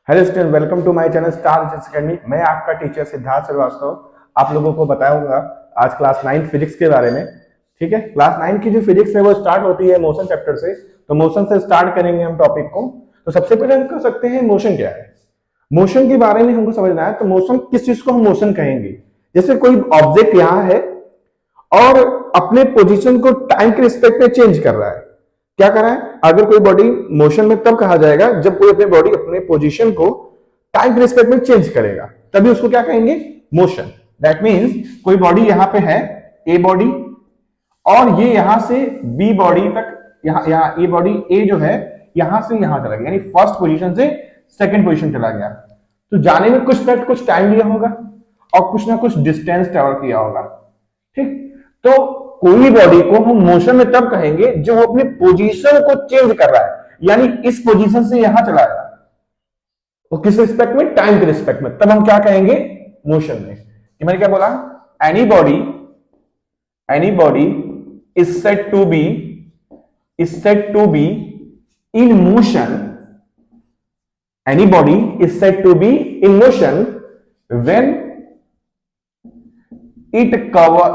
Hello student, welcome to my channel star research academy. मैं आपका teacher Siddharth Srivastava आप लोगों को बताऊंगा आज क्लास 9 फिजिक्स के बारे में। ठीक है, क्लास 9 की जो फिजिक्स है वो स्टार्ट होती है मोशन चैप्टर से। तो मोशन से स्टार्ट करेंगे हम टॉपिक को। तो सबसे पहले हम कर सकते हैं मोशन क्या है। मोशन के बारे में हमको समझना है। तो मोशन किस चीज को हम मोशन कहेंगे। जैसे कोई ऑब्जेक्ट यहाँ है और अपने पोजीशन को टाइम के रिस्पेक्ट में चेंज कर रहा है। क्या कर रहा है? अगर कोई बॉडी मोशन में तब कहा जाएगा जब कोई अपने बॉडी अपने पोजीशन को टाइम के रिस्पेक्ट में चेंज करेगा, तभी उसको क्या कहेंगे? मोशन। दैट मीन्स कोई बॉडी यहां पे है, ए बॉडी, और ये यहां से बी बॉडी तक, यहां यहां ए बॉडी ए जो है यहां से यहां चला गया, यानी फर्स्ट पोजीशन से सेकंड पोजीशन चला गया। तो जाने में कुछ ना कुछ टाइम लिया होगा और कुछ ना कुछ डिस्टेंस ट्रेवल किया होगा। ठीक, तो कोई बॉडी को हम मोशन में तब कहेंगे जो वो अपनी पोजीशन को चेंज कर रहा है, यानी इस पोजीशन से यहां चला गया। तो किस रिस्पेक्ट में? टाइम के रिस्पेक्ट में। तब हम क्या कहेंगे? मोशन में। कि मैंने क्या बोला? Any body is said to be in motion. Any body is said to be in motion when it cover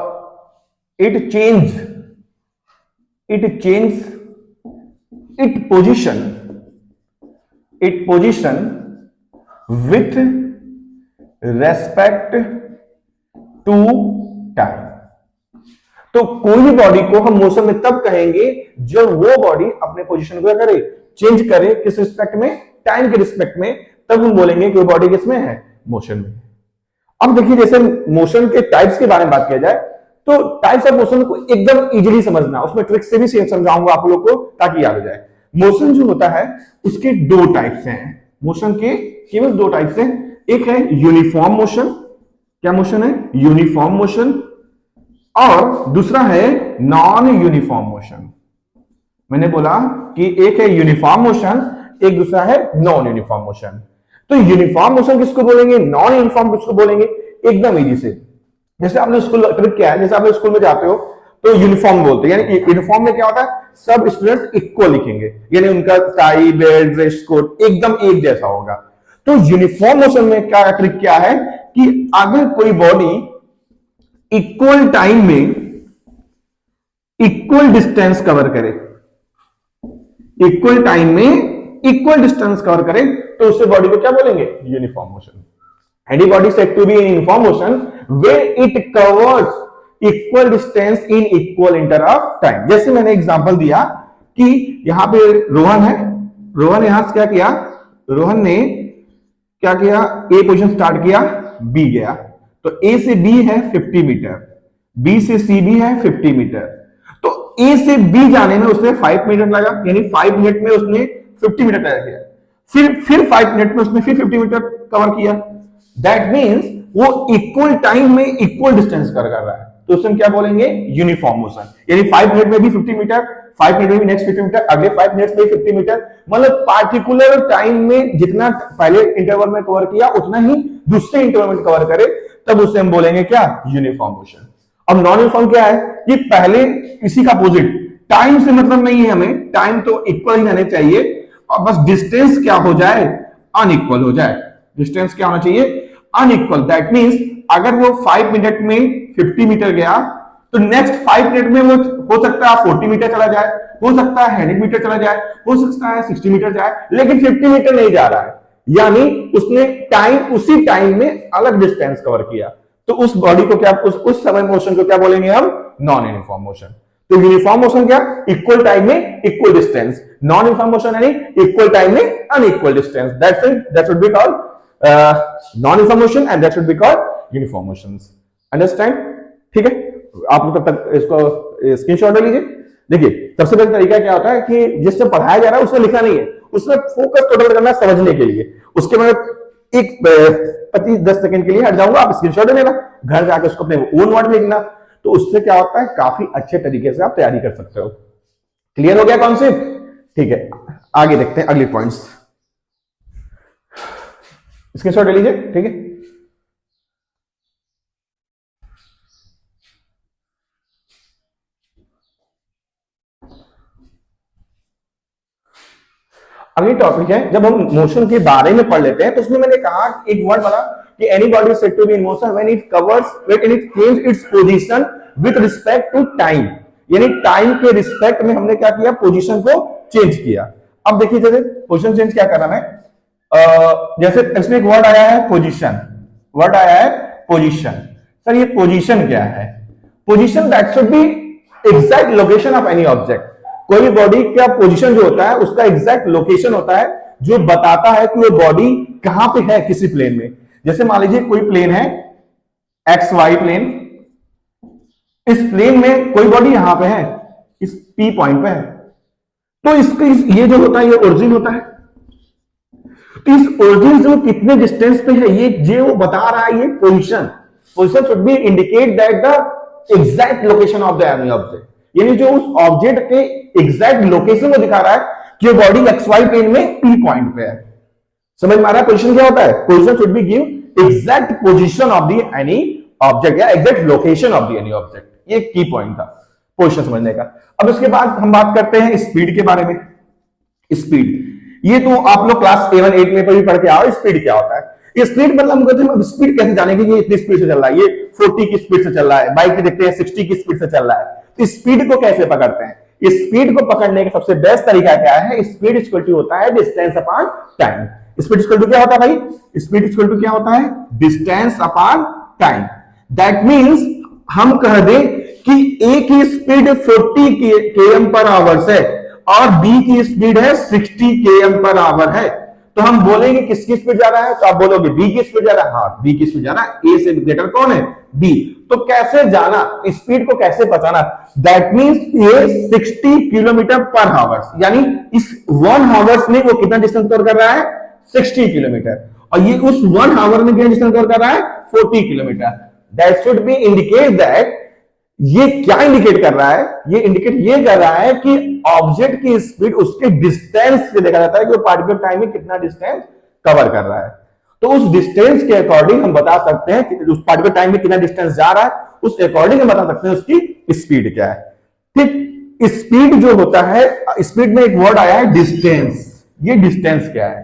it change it position with respect to time। तो कोई भी बॉडी को हम मोशन में तब कहेंगे जब वो बॉडी अपने पोजीशन को करे, चेंज करे। किस रिस्पेक्ट में? टाइम के रिस्पेक्ट में। तब हम बोलेंगे कि वो बॉडी किसमें है? मोशन में। अब देखिए, जैसे मोशन के टाइप्स के बारे में बात किया जाए तो टाइप्स ऑफ मोशन को एकदम इजीली समझना, उसमें ट्रिक से भी समझाऊंगा आप लोगों को ताकि याद हो जाए। मोशन जो होता है उसके दो टाइप्स हैं। मोशन के केवल दो टाइप्स हैं। एक है यूनिफॉर्म मोशन। क्या मोशन है? Uniform motion. और दूसरा है नॉन यूनिफॉर्म मोशन। मैंने बोला कि एक है यूनिफॉर्म मोशन, एक दूसरा है नॉन यूनिफॉर्म मोशन। तो यूनिफॉर्म मोशन किसको बोलेंगे, नॉन यूनिफॉर्म किसको बोलेंगे? एकदम इजी से। जैसे आपने स्कूल ट्रिक किया है, जैसे आप स्कूल में जाते हो तो यूनिफॉर्म बोलते हैं, यानी यूनिफॉर्म में क्या होता है? सब स्टूडेंट्स इक्वल लिखेंगे, यानी उनका टाई बेल्ट ड्रेस कोड एकदम एक जैसा होगा। तो यूनिफॉर्म मोशन में क्या ट्रिक क्या है कि अगर कोई बॉडी इक्वल टाइम में इक्वल डिस्टेंस कवर करे, इक्वल टाइम में इक्वल डिस्टेंस कवर करे, तो उससे बॉडी को क्या बोलेंगे? Uniform motion. Any body said to be in uniform motion when it covers equal distance in equal inter of time. जैसे मैंने एग्जांपल दिया कि यहां पे रोहन है, रोहन यहां से क्या किया? रोहन ने क्या किया? ए पोजीशन स्टार्ट किया, बी गया। तो ए से बी है 50 मीटर, बी से सी भी है 50 मीटर। तो ए से बी जाने में उसने 5 मिनट लगा, यानी 5 मिनट में उसने 50 मीटर तय किया। फिर 5 मिनट में उसने फिर 50 मीटर कवर किया। दैट मीन्स वो इक्वल टाइम में इक्वल डिस्टेंस कवर कर रहा है। तो उसे हम क्या बोलेंगे? Uniform motion. यानी 5 मिनट में भी 50 मीटर, 5 मिनट में भी नेक्स्ट 50 मीटर, अगले 5 मिनट में 50 मीटर, मतलब पार्टिकुलर टाइम में जितना पहले इंटरवल में कवर किया उतना ही दूसरे इंटरवल में कवर करे, तब उसे हम बोलेंगे क्या? Uniform motion. अब नॉन यूनिफॉर्म क्या है? कि पहले इसी का अपोजिट, टाइम से मतलब नहीं है हमें, टाइम तो इक्वल ही रहने चाहिए और बस डिस्टेंस क्या हो जाए? अनइक्वल हो जाए। डिस्टेंस क्या होना चाहिए? अनइक्वल। दैट मींस अगर वो 5 मिनट में 50 मीटर गया तो नेक्स्ट 5 मिनट में वो हो सकता है 40 मीटर चला जाए, हो सकता है 100 मीटर चला जाए, हो सकता है 60 मीटर जाए, लेकिन 50 मीटर नहीं जा रहा है। यानी उसने टाइम, उसी टाइम में अलग डिस्टेंस कवर किया। तो उस बॉडी को क्या, उस समय मोशन को क्या बोलेंगे हम? Non uniform motion. तो यूनिफॉर्म मोशन क्या? इक्वल टाइम में equal distance. Non uniform motion यानी इक्वल टाइम में unequal distance. That's it, that should be called non uniform motion and that should be called uniform motions. Understand? ठीक है, आप तब तक इसको स्क्रीनशॉट ले लीजिए। देखिए, सबसे पहले तरीका क्या होता है कि जिससे पढ़ाया जा रहा है उसमें लिखना नहीं है, उसमें फोकस टोटल करना समझने के लिए। उसके बाद एक 25-10 सेकंड के लिए हट जाऊंगा, आप स्क्रीनशॉट ले लेना, घर जाकर उसको अपने ओन वर्ड में लिखना। तो उससे क्या होता है, काफी अच्छे तरीके से आप तैयारी कर सकते हो। क्लियर हो गया कॉन्सेप्ट? ठीक है, आगे देखते हैं अगले पॉइंट्स। स्क्रीनशॉट ले लीजिए। ठीक है, अगली टॉपिक है, जब हम मोशन के बारे में पढ़ लेते हैं तो उसमें मैंने कहा एक वर्ड बोला कि any body is said to be in motion when it covers when it change its position with respect to time, यानी टाइम के रिस्पेक्ट में हमने क्या किया, पोजीशन को चेंज किया। अब देखिए जैसे पोजीशन चेंज क्या कर रहा है, जैसे इसमें एक वर्ड आया है पोजीशन, वर्ड आया है पोजीशन। सर ये पोजीशन क्या है? Position that should be exact location of any object. कोई भी बॉडी का पोजीशन जो होता है उसका एग्जैक्ट लोकेशन होता है जो बताता है कि वो बॉडी कहां पे है किसी प्लेन में। जैसे मान लीजिए कोई प्लेन है एक्स वाई प्लेन, इस प्लेन में कोई बॉडी यहां पे है, इस पी पॉइंट पे है, तो इसके ये जो होता है ये ओरिजिन होता है। तो इस ओरिजिन से वो कितने डिस्टेंस पे है ये वो बता रहा है, ये position. Position should B indicate that the exact location of the any object, यानी जो उस ऑब्जेक्ट के एग्जैक्ट लोकेशन को दिखा रहा है कि बॉडी एक्स वाई प्लेन में पी पॉइंट पे है। समझ में आ रहा है पोजीशन क्या होता है? Position should be give exact position of the any object या exact location of the any object. ये की पॉइंट था पोजीशन समझने का। अब इसके बाद हम बात करते हैं स्पीड के बारे में। स्पीड ये तो आप लोग क्लास 7 8 में भी पढ़ के आओ, स्पीड क्या होता है। ये स्पीड मतलब हम कहते हैं स्पीड कैसे जानेंगे कि ये इतनी स्पीड से चल रहा है, ये 40 की स्पीड से चल रहा है, बाइक पे देखते हैं 60 की स्पीड से चल रहा है। तो स्पीड को कैसे पकड़ते हैं? इस स्पीड को पकड़ने का सबसे बेस्ट तरीका क्या है? स्पीड इक्वल टू होता है distance upon time. Speed equal to क्या होता है भाई? स्पीड इक्वल टू क्या होता है? Distance upon time. That means हम कह दें कि ए की स्पीड 40 km पर आवर है और बी की स्पीड है 60 km पर आवर है, तो हम बोलेंगे किसकी स्पीड ज्यादा है? तो आप बोलोगे बी की स्पीड ज्यादा है। हाँ बी की स्पीड ज्यादा है, ए से ग्रेटर कौन है? बी। तो कैसे जाना, स्पीड को कैसे पहचाना? दैट मींस ये 60 किलोमीटर पर आवर, यानी इस 1 आवर्स में वो कितना डिस्टेंस कवर कर रहा है? 60 किलोमीटर। और ये उस 1 आवर में कितना डिस्टेंस कवर कर रहा है? 40 kilometre. That should B indicate that, ये क्या इंडिकेट कर रहा है? ये इंडिकेट ये कर रहा है कि ऑब्जेक्ट की स्पीड उसके डिस्टेंस से देखा जाता है कि वो पार्टिकुलर टाइम में कितना डिस्टेंस कवर कर रहा है। तो उस डिस्टेंस के अकॉर्डिंग हम बता सकते हैं कि उस पार्टिकुलर टाइम में कितना डिस्टेंस जा रहा है, उस अकॉर्डिंग हम बता सकते हैं उसकी स्पीड क्या है। ठीक, स्पीड जो होता है, स्पीड में एक वर्ड आया है डिस्टेंस। ये डिस्टेंस क्या है?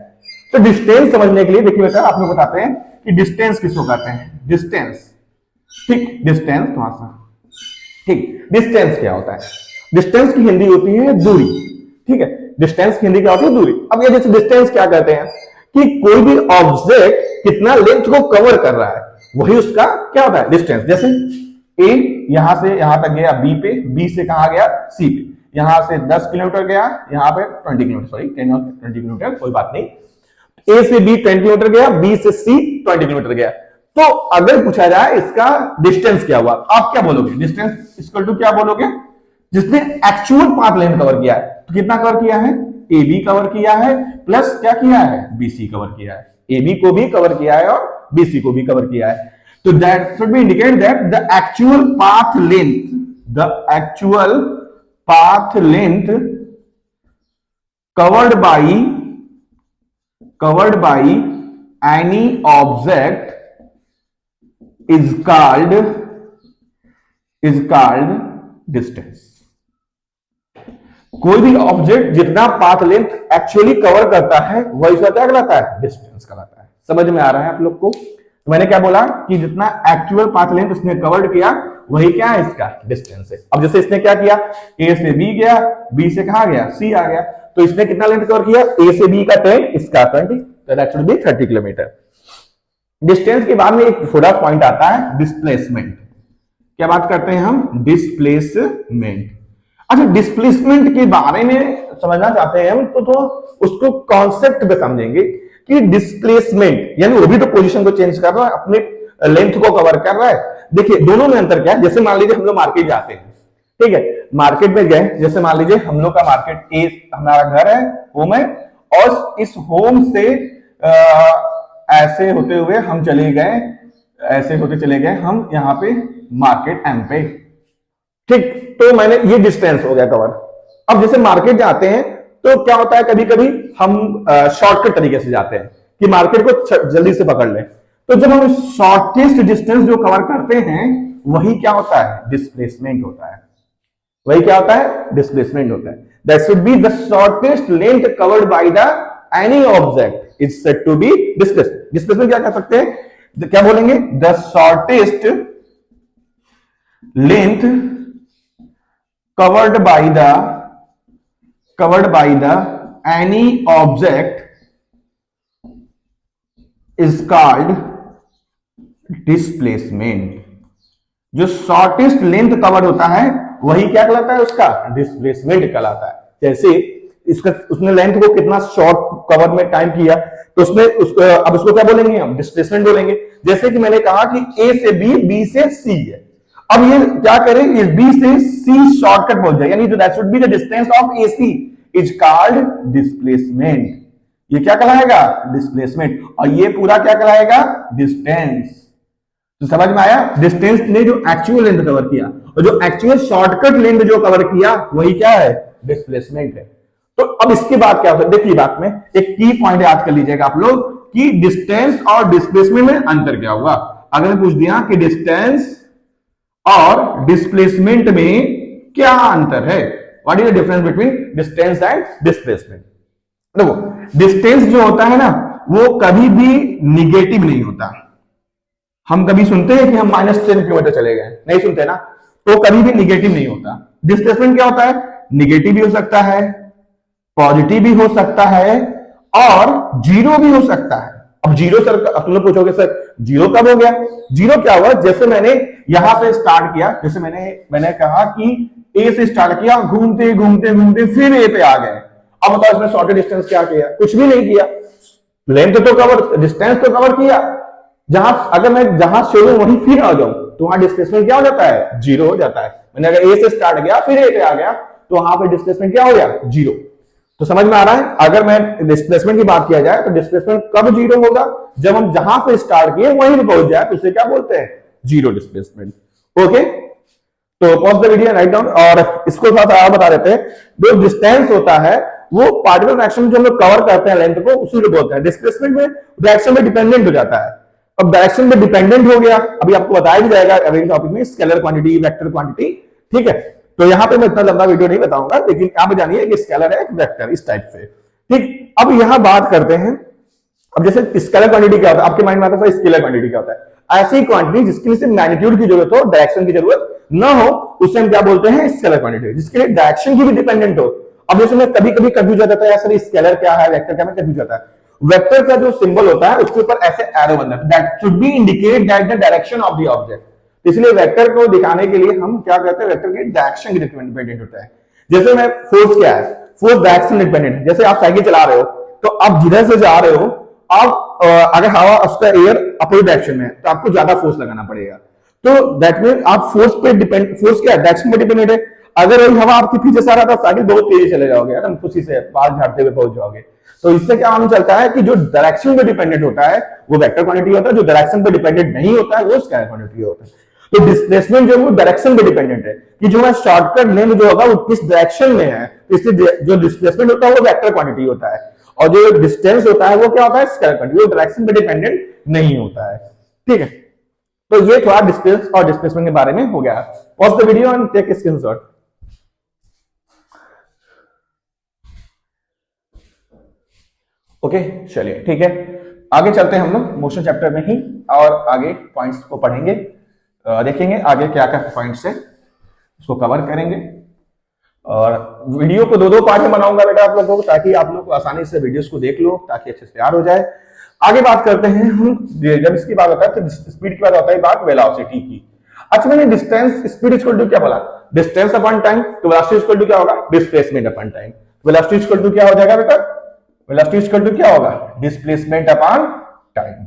तो डिस्टेंस समझने के लिए देखिए बेटा आप लोग बताते हैं कि डिस्टेंस किसको कहते हैं? डिस्टेंस। ठीक, डिस्टेंस थोड़ा सा ठीक, डिस्टेंस क्या होता है? डिस्टेंस की हिंदी होती है दूरी। ठीक है, डिस्टेंस की हिंदी क्या होती है? दूरी। अब ये जैसे डिस्टेंस क्या कहते हैं कि कोई भी ऑब्जेक्ट कितना लेंथ को कवर कर रहा है, वही उसका क्या होता है? डिस्टेंस। जैसे ए यहां से यहां तक गया बी पे, बी से कहां गया? सी पे, यहां से 10 किलोमीटर गया, यहां पे 20 किलोमीटर, सॉरी 10 और 20 किलोमीटर, कोई बात नहीं। ए से बी 20 किलोमीटर गया, बी से सी 20 किलोमीटर गया। तो अगर पूछा जाए इसका डिस्टेंस क्या हुआ, आप क्या बोलोगे? डिस्टेंस इक्वल टू क्या बोलोगे? जिसने एक्चुअल पाथ लेंथ कवर किया है, तो कितना कवर किया है? ए बी कवर किया है प्लस क्या किया है? बीसी कवर किया है। ए बी को भी कवर किया है और बीसी को भी कवर किया है। तो that should B indicate that the actual path length covered by any object is called distance। कोई भी ऑब्जेक्ट जितना पाथ लेंथ एक्चुअली कवर करता है वही उसका क्या कहलाता है? डिस्टेंस कहलाता है। समझ में आ रहा है आप लोग को? तो मैंने क्या बोला कि जितना एक्चुअल पाथ लेंथ उसने कवर्ड किया वही क्या है? इसका डिस्टेंस है। अब जैसे इसने क्या किया, ए से बी गया, बी से कहां गया? सी आ गया, तो इसने कितना लेंथ कवर किया? ए से बी का 10, इसका 20, तो that should B 30 kilometre. Distance के बाद में एक थोड़ा पॉइंट आता है डिस्प्लेसमेंट। क्या बात करते हैं हम? डिस्प्लेसमेंट। अच्छा, डिस्प्लेसमेंट के बारे में समझना चाहते हैं हम तो उसको कॉन्सेप्ट में समझेंगे कि डिस्प्लेसमेंट यानी वो भी तो पोजीशन को चेंज कर रहा है, अपने लेंथ को कवर कर रहा है। देखिए दोनों में अंतर क्या है? जैसे मान लीजिए हम लोग मार्केट जाते हैं, ठीक है, मार्केट में गए, जैसे मान लीजिए हम लोग का मार्केट ए हमारा घर है, होम है, और इस होम से ऐसे होते हुए हम चले गए, ऐसे होते चले गए हम यहाँ पे मार्केट एम पे। ठीक, तो मैंने ये डिस्टेंस हो गया कवर। अब जैसे मार्केट जाते हैं तो क्या होता है, कभी कभी हम शॉर्टकट तरीके से जाते हैं कि मार्केट को जल्दी से पकड़ लें। तो जब हम शॉर्टेस्ट डिस्टेंस जो कवर करते हैं वही क्या होता है? डिस्प्लेसमेंट होता है। वही क्या होता है? डिस्प्लेसमेंट होता है। That should be the shortest length covered by the any object is said to be displacement. Displacement क्या कह सकते हैं, क्या बोलेंगे, the shortest length covered by the any object is called displacement। जो शॉर्टेस्ट लेंथ कवर होता है वही क्या कहलाता है, उसका डिस्प्लेसमेंट कहलाता है। जैसे इसका उसने लेंथ को कितना शॉर्ट कवर में टाइम किया तो उसमें अब उसको क्या बोलेंगे, हम डिस्प्लेसमेंट बोलेंगे। जैसे कि मैंने कहा कि ए से बी, बी से सी है, अब ये क्या करें, ये बी से सी शॉर्टकट पहुंच जाए, यानी that should be the distance of AC is called displacement. ये क्या कहलाएगा, डिस्प्लेसमेंट। और ये पूरा क्या कहलाएगा, डिस्टेंस। तो समझ में आया, डिस्टेंस ने जो एक्चुअल लेंथ कवर किया और जो एक्चुअल शॉर्टकट लेंथ जो कवर किया वही क्या है, डिस्प्लेसमेंट है। तो अब इसके बाद क्या होता है, देखिए बात में एक की पॉइंट याद कर लीजिएगा आप लोग कि डिस्टेंस और डिस्प्लेसमेंट में अंतर क्या हुआ। अगर पूछ दिया कि डिस्टेंस और डिस्प्लेसमेंट में क्या अंतर है, what is the difference between distance and displacement. देखो डिस्टेंस जो होता है ना वो कभी भी निगेटिव नहीं होता। हम कभी सुनते हैं कि हम -10 किलोमीटर चले गए, नहीं सुनते ना, तो कभी भी निगेटिव नहीं होता। डिस्प्लेसमेंट क्या होता है, निगेटिव भी हो सकता है, पॉजिटिव भी हो सकता है और जीरो भी हो सकता है। अब जीरो सर, अब तुम लोग पूछोगे सर जीरो कब हो गया, जीरो क्या हुआ, जैसे मैंने यहां से स्टार्ट किया, जैसे मैंने कहा कि ए से स्टार्ट किया, घूमते घूमते घूमते फिर ए पे आ गए। अब बताओ इसमें शॉर्टेस्ट डिस्टेंस क्या किया, कुछ भी नहीं किया, लेंथ तो कवर, डिस्टेंस तो कवर किया। जहां अगर मैं जहां से हूं वहीं फिर आ जाऊं तो वहां डिस्प्लेसमेंट क्या हो जाता है, जीरो हो जाता है। मैंने अगर ए से स्टार्ट किया फिर ए पे आ गया तो वहां पे डिस्प्लेसमेंट क्या हो गया, जीरो। तो समझ में आ रहा है, अगर मैं डिस्प्लेसमेंट की बात किया जाए तो डिस्प्लेसमेंट कब जीरो होगा, जब हम जहां पे स्टार्ट किए वहीं पे पहुंच जाए तो उसे क्या बोलते हैं, जीरो डिस्प्लेसमेंट। ओके, तो pause the video, write down. और इसको थोड़ा सा बता देते हैं, जो डिस्टेंस होता है वो पार्टिकुलर डायरेक्शन जो हम लोग कवर करते हैं लेंथ को, उसी को बोलते हैं। डिस्प्लेसमेंट में डायरेक्शन में डिपेंडेंट हो जाता है। अब डायरेक्शन में डिपेंडेंट हो गया, अभी आपको बताया भी जाएगा अगले टॉपिक में, स्केलर क्वांटिटी, वेक्टर क्वांटिटी, ठीक है। तो यहां पे मैं इतना लंबा वीडियो नहीं बताऊंगा, लेकिन यहां पे जानिए कि स्केलर है, वेक्टर, इस टाइप से, ठीक। अब यहां बात करते हैं, अब जैसे स्केलर क्वांटिटी क्या होता है, आपके माइंड में आता है स्केलर क्वांटिटी क्या होता है, ऐसी क्वांटिटी जिसके लिए सिर्फ मैग्नीट्यूड की जरूरत हो, डायरेक्शन की जरूरत ना हो, उसे हम क्या बोलते हैं, स्केलर क्वांटिटी। जिसके लिए डायरेक्शन की भी डिपेंडेंट हो। अब जैसे मैं कभी कभी कंफ्यूज हो जाता है, सर स्केलर क्या है, वेक्टर क्या, मैं कंफ्यूज जाता है। वेक्टर का जो सिंबल होता है उसके ऊपर ऐसे एरो बनता है, that should B indicate that the direction of the object. इसलिए वेक्टर को दिखाने के लिए हम क्या करते हैं, वेक्टर के डायरेक्शन की डिपेंडेंट होता है। जैसे मैं फोर्स क्या है, फोर्स डायरेक्शन डिपेंडेंट है। जैसे आप साइकिल चला रहे हो तो आप जिधर से जा रहे हो, आप अगर हवा, उसका एयर अपोजिट डायरेक्शन में है तो आपको ज्यादा फोर्स लगाना पड़ेगा। तो दैट मीन आप फोर्स पे डिपेंड, फोर्स क्या डायरेक्शन पे डिपेंडेंट है। अगर वही हवा आपके पीछे से आ रहा था, साइकिल बहुत तेजी चले जाओगे, एकदम खुशी से बाल झाड़ते हुए पहुंच जाओगे। तो इससे क्या मालूम चलता है कि जो डायरेक्शन पे डिपेंडेंट होता है वो वेक्टर क्वांटिटी होता है, जो डायरेक्शन पे डिपेंडेंट नहीं होता है वो स्केलर क्वांटिटी होता है। तो डिस्प्लेसमेंट जो है वो डायरेक्शन पे डिपेंडेंट है कि जो है शॉर्टकट लेंथ जो होगा वो किस डायरेक्शन में है, इसलिए जो डिस्प्लेसमेंट होता है वो वेक्टर क्वांटिटी होता है। और जो डिस्टेंस होता है वो क्या होता है, स्केलर क्वांटिटी, वो डायरेक्शन पे डिपेंडेंट नहीं होता है, ठीक है। तो ये थोड़ा डिस्टेंस और डिस्प्लेसमेंट के बारे में हो गया। Pause the video and take screenshot. Okay, चलिए ठीक है, आगे चलते हैं हम लोग मोशन चैप्टर में ही और आगे पॉइंट्स को पढ़ेंगे, देखेंगे आगे क्या क्या पॉइंट्स है, उसको कवर करेंगे। और वीडियो को दो पार्ट में बनाऊंगा बेटा आप लोगों को, ताकि आप लोग आसानी से वीडियोस को देख लो, ताकि अच्छे से तैयार हो जाए। आगे बात करते हैं हम, जब इसकी बात होता है तो स्पीड की बात होता है, बात वेलोसिटी की। अच्छा, मैंने डिस्टेंस स्पीड इक्वल टू क्या बोला, डिस्टेंस अपॉन टाइम, तो वेलोसिटी इक्वल टू क्या होगा, displacement upon time. Velocity equal to क्या हो जाएगा बेटा, वेलोसिटी इक्वल टू क्या होगा, displacement upon time,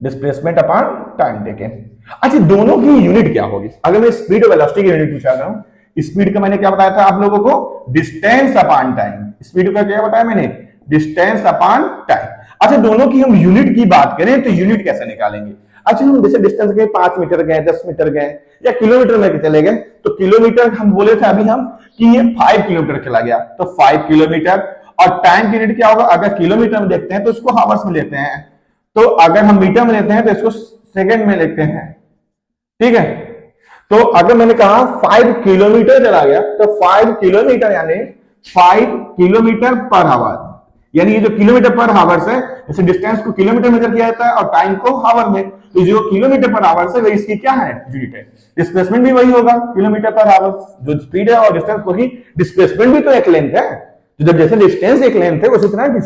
displacement upon time. देखें अच्छा, दोनों की यूनिट क्या होगी। अगर मैं स्पीड और वेलोसिटी की यूनिट पूछा हूं, स्पीड का मैंने क्या बताया था आप लोगों को, डिस्टेंस अपॉन टाइम। स्पीड का क्या बताया मैंने, डिस्टेंस अपॉन टाइम। अच्छा, दोनों की हम यूनिट की बात करें तो यूनिट कैसे निकालेंगे। अच्छा, हम जैसे डिस्टेंस गए 5 मीटर गए, 10 मीटर गए या किलोमीटर में चले गए, तो किलोमीटर हम बोले थे अभी हम कि ये 5 किलोमीटर चला गया, तो 5 किलोमीटर। और टाइम यूनिट क्या होगा, अगर किलोमीटर में देखते हैं तो इसको हावर्स में लेते हैं, तो अगर हम मीटर में लेते हैं तो इसको सेकंड में लेते हैं, ठीक है। तो अगर मैंने कहा 5 किलोमीटर चला गया तो 5 किलोमीटर यानी 5 किलोमीटर पर आवर, यानी ये जो किलोमीटर पर आवर्स है, जैसे डिस्टेंस को किलोमीटर मेजर किया जाता है और टाइम को आवर में, तो जो किलोमीटर पर आवर्स है वही इसकी क्या है, यूनिट है। डिस्प्लेसमेंट भी वही होगा, किलोमीटर पर आवर, जो स्पीड है और डिस्टेंस वही, डिस्प्लेसमेंट भी तो एक लेंथ है, जब जैसे डिस्टेंस एक लेंथ है उसी तरह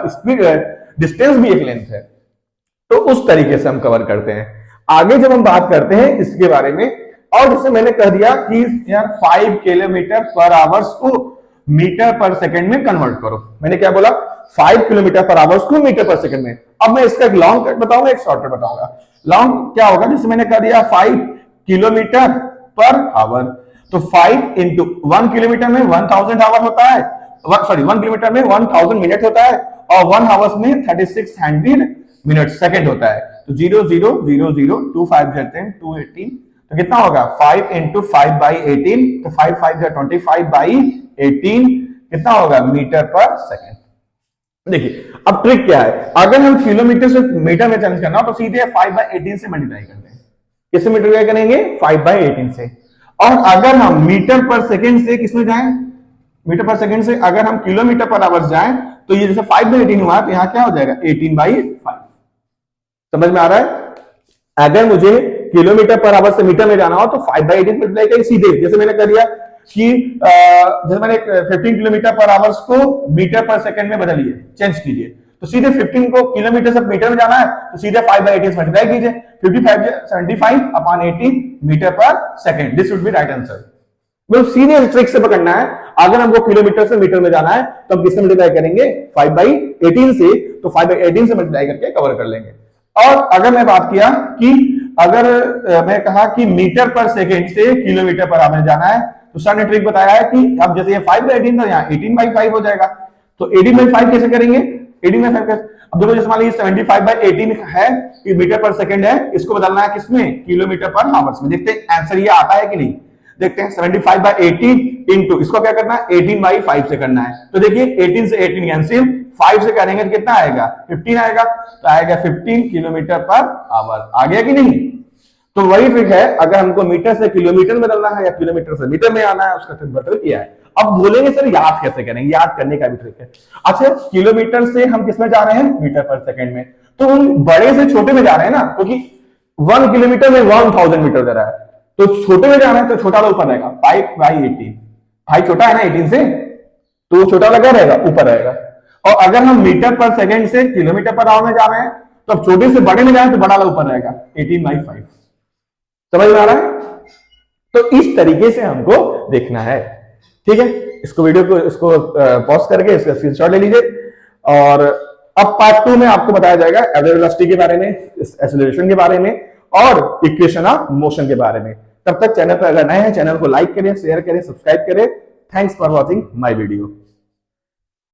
स्पीड डिस्टेंस भी एक लेंथ है। तो उस तरीके से हम कवर करते हैं। आगे जब हम बात करते हैं इसके बारे में, और जैसे मैंने कह दिया कि यार 5 किलोमीटर पर आवर्स को मीटर पर सेकंड में कन्वर्ट करो, मैंने क्या बोला, 5 किलोमीटर पर आवर्स को मीटर पर सेकंड में। अब मैं इसका एक लॉन्ग कट बताऊंगा, एक शॉर्ट कट बताऊंगा। लॉन्ग क्या होगा, जैसे मैंने कह दिया 5 किलोमीटर पर आवर, तो 5 इंटू 1 किलोमीटर में 1000 आवर होता है, सॉरी 1 किलोमीटर में 1000 मिनट होता है, और 1 आवर्स में 3600 मिनट सेकंड होता है। तो 0 0 0 0 2 5 जाते हैं 218, तो कितना होगा 5 इंटू 5 बाई 18, तो 5 5 25 बाई 18 कितना होगा मीटर पर सेकंड। देखिए अब ट्रिक क्या है, अगर हम किलोमीटर से मीटर में चेंज करना हो तो सीधे 5 बाई 18 से मल्टीप्लाई करते हैं। किससे मल्टीप्लाई करेंगे, 5 बाई 18 से। और अगर हम मीटर पर सेकंड से किसमें जाएं, मीटर पर सेकंड से अगर हम किलोमीटर पर आवर्स जाएं, तो ये जैसे 5 बाई 18 हुआ तो यहां क्या हो जाएगा 18 बाई 5। समझ में आ रहा है। अगर मुझे किलोमीटर पर आवर से मीटर में जाना हो तो 5 बाई 18 मल्टीप्लाई करें सीधे, जैसे मैंने कर दिया कि जैसे मैंने 15 किलोमीटर पर आवर्स को मीटर पर सेकंड में बदलिए, चेंज कीजिए, तो सीधे 15 को किलोमीटर से मीटर में जाना है तो सीधे 5 बाई 18 से मल्टीप्लाई कीजिए, 55 75 अपॉन 18 मीटर पर second, this would be right answer. मतलब सीधे ट्रिक से पकड़ना है। अगर हमको किलोमीटर से मीटर में जाना है तो हम किससे मल्टीप्लाई करेंगे, 5 बाई 18 से, तो 5 बाई 18 से मल्टीप्लाई करके कवर कर लेंगे। और अगर मैं बात किया कि अगर मैं कहा कि मीटर पर सेकंड से किलोमीटर पर आवर जाना है, तो सर ने ट्रिक बताया है कि अब जैसे ये 5 बाई 18 था, यहाँ 18 बाई 5 हो जाएगा, तो 18 बाई 5 कैसे करेंगे, 18 बाई 5 कैसे, अब देखो जैसे मान लीजिए 75 बाई 18 है कि मीटर पर सेकंड है, इसको बदलना है किसमें, किलोमीटर पर आवर्स में। देखते हैं आंसर ये आता है कि नहीं, देखते हैं। 75 बाई 18 इंटू इसको क्या करना है 18 बाई 5 से करना है, तो देखिए 18 से 18 कैंसिल, 5 से करेंगे तो कितना आएगा 15 आएगा, तो आएगा 15 किलोमीटर पर आवर। आ गया कि नहीं। तो वही ट्रिक है, अगर हमको मीटर से किलोमीटर में बदलना है या किलोमीटर से मीटर में आना है, उसका ट्रिक बता किया है। अब बोलेंगे सर याद कैसे करेंगे, याद करने का भी ट्रिक है। अच्छा किलोमीटर से हम किसमें जा रहे हैं, मीटर पर सेकंड में, तो हम बड़े से छोटे में जा रहे हैं ना, क्योंकि 1 किलोमीटर में 1000 मीटर दे रहा है, तो छोटे में जाना है तो छोटा वाला ऊपर रहेगा, 5 बाई 18, भाई छोटा है ना 18 से, तो छोटा वाला क्या रहेगा, ऊपर रहेगा। और अगर हम मीटर पर सेकंड से किलोमीटर पर आवर में जा रहे हैं, तो अब छोटे से बड़े में जाए तो बड़ा वाला ऊपर रहेगा 18 बाई 5। समझ में आ रहा है। तो इस तरीके से हमको देखना है, ठीक है। इसको वीडियो को इसको पॉज करके इसका स्क्रीनशॉट ले लीजिए। और अब पार्ट 2 में आपको बताया जाएगा एवरेज वेलोसिटी के बारे में, एक्सेलरेशन के बारे में और इक्वेशन ऑफ मोशन के बारे में। तब तक चैनल पर अगर नए हैं चैनल को लाइक करें, शेयर करें, सब्सक्राइब करें। Thanks for watching my video.